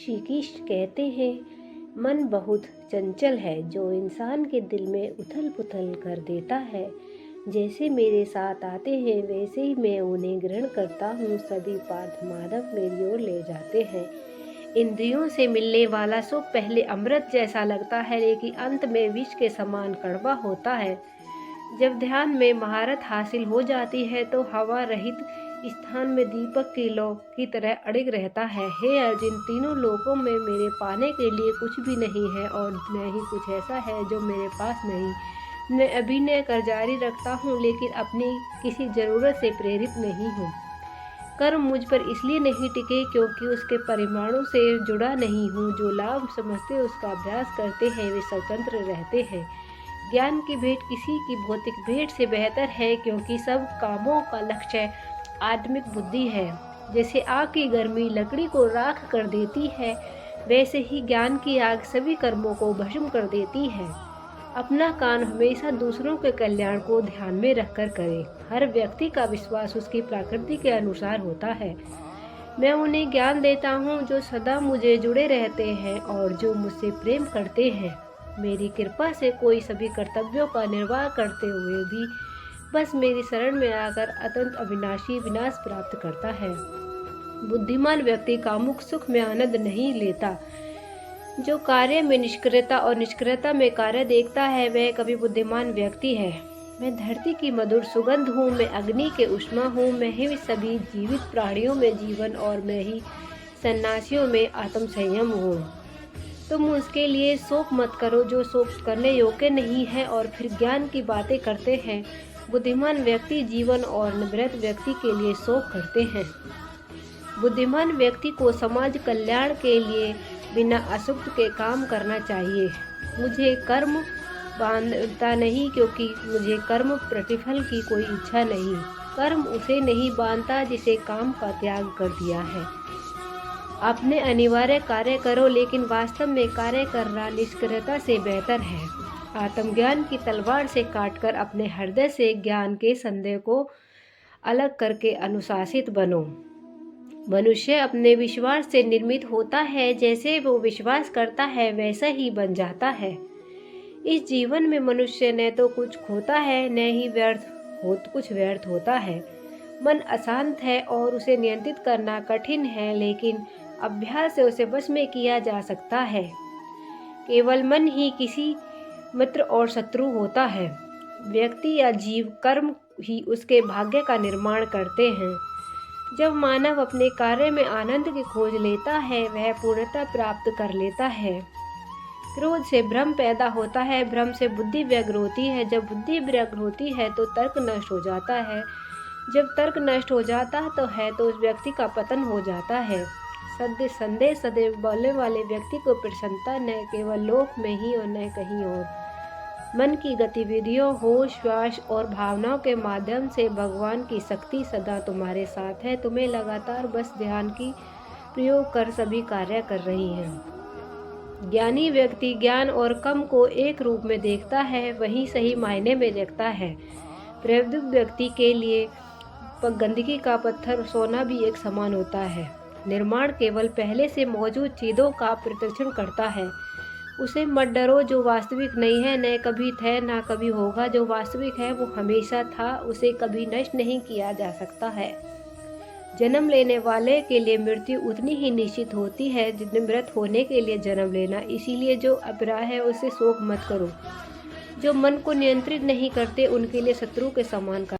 श्री कृष्ण कहते हैं, मन बहुत चंचल है जो इंसान के दिल में उथल पुथल कर देता है। जैसे मेरे साथ आते हैं वैसे ही मैं उन्हें ग्रहण करता हूँ। सभी पार्थ माधव मेरी ओर ले जाते हैं। इंद्रियों से मिलने वाला सुख पहले अमृत जैसा लगता है, लेकिन अंत में विष के समान कड़वा होता है। जब ध्यान में महारत हासिल हो जाती है तो हवा रहित स्थान में दीपक की लौ की तरह अड़िग रहता है। हे अर्जुन, तीनों लोकों में मेरे पाने के लिए कुछ भी नहीं है और न ही कुछ ऐसा है जो मेरे पास नहीं। मैं अभिनय कर जारी रखता हूँ, लेकिन अपनी किसी जरूरत से प्रेरित नहीं हूँ। कर्म मुझ पर इसलिए नहीं टिके क्योंकि उसके परिमाणों से जुड़ा नहीं हूँ। जो लाभ समझते उसका अभ्यास करते हैं वे स्वतंत्र रहते हैं। ज्ञान की भेंट किसी की भौतिक भेंट से बेहतर है, क्योंकि सब कामों का लक्ष्य आत्मिक बुद्धि है। जैसे आग की गर्मी लकड़ी को राख कर देती है, वैसे ही ज्ञान की आग सभी कर्मों को भस्म कर देती है। अपना काम हमेशा दूसरों के कल्याण को ध्यान में रखकर करें। हर व्यक्ति का विश्वास उसकी प्रकृति के अनुसार होता है। मैं उन्हें ज्ञान देता हूँ जो सदा मुझे जुड़े रहते हैं और जो मुझसे प्रेम करते हैं। मेरी कृपा से कोई सभी कर्तव्यों का निर्वाह करते हुए भी बस मेरी शरण में आकर अत्यंत अविनाशी विनाश प्राप्त करता है। बुद्धिमान व्यक्ति कामुक सुख में आनंद नहीं लेता। जो कार्य में निष्क्रियता और निष्क्रियता में कार्य देखता है वह कभी बुद्धिमान व्यक्ति है। मैं धरती की मधुर सुगंध हूँ, मैं अग्नि के उष्मा हूँ, मैं ही सभी जीवित प्राणियों में जीवन और मैं ही सन्यासियों में आत्म संयम हूँ। तुम उसके लिए शोक मत करो जो शोक करने योग्य नहीं है और फिर ज्ञान की बातें करते हैं। बुद्धिमान व्यक्ति जीवन और निवृत्त व्यक्ति के लिए शोक करते हैं। बुद्धिमान व्यक्ति को समाज कल्याण के लिए बिना अशुभ के काम करना चाहिए। मुझे कर्म बांधता नहीं, क्योंकि मुझे कर्म प्रतिफल की कोई इच्छा नहीं। कर्म उसे नहीं बांधता जिसे काम का त्याग कर दिया है। अपने अनिवार्य कार्य करो, लेकिन वास्तव में कार्य करना निष्क्रियता से बेहतर है। आत्मज्ञान की तलवार से काटकर अपने हृदय से ज्ञान के संदेह को अलग करके अनुशासित बनो। मनुष्य अपने विश्वास से निर्मित होता है। जैसे वो विश्वास करता है वैसा ही बन जाता है। इस जीवन में मनुष्य न तो कुछ खोता है न ही कुछ व्यर्थ होता है। मन अशांत है और उसे नियंत्रित करना कठिन है, लेकिन अभ्यास से उसे वश में किया जा सकता है। केवल मन ही किसी मित्र और शत्रु होता है। व्यक्ति या जीव कर्म ही उसके भाग्य का निर्माण करते हैं। जब मानव अपने कार्य में आनंद की खोज लेता है वह पूर्णता प्राप्त कर लेता है। क्रोध से भ्रम पैदा होता है, भ्रम से बुद्धि व्यग्र होती है। जब बुद्धि व्यग्र होती है तो तर्क नष्ट हो जाता है। जब तर्क नष्ट हो जाता है तो उस व्यक्ति का पतन हो जाता है। सत्य संदेश सदैव बोलने वाले व्यक्ति को प्रसन्नता न केवल लोक में ही और न कहीं और। मन की गतिविधियों, होश, श्वास और भावनाओं के माध्यम से भगवान की शक्ति सदा तुम्हारे साथ है। तुम्हें लगातार बस ध्यान की प्रयोग कर सभी कार्य कर रही है। ज्ञानी व्यक्ति ज्ञान और कर्म को एक रूप में देखता है, वही सही मायने में देखता है। प्रबुद्ध व्यक्ति के लिए गंदगी का पत्थर सोना भी एक समान होता है। निर्माण केवल पहले से मौजूद चीज़ों का प्रदर्शन करता है। उसे मत डरो जो वास्तविक नहीं है, न कभी थे न कभी होगा। जो वास्तविक है वो हमेशा था, उसे कभी नष्ट नहीं किया जा सकता है। जन्म लेने वाले के लिए मृत्यु उतनी ही निश्चित होती है जितने मृत होने के लिए जन्म लेना। इसीलिए जो अपराध है उससे शोक मत करो। जो मन को नियंत्रित नहीं करते उनके लिए शत्रु के समान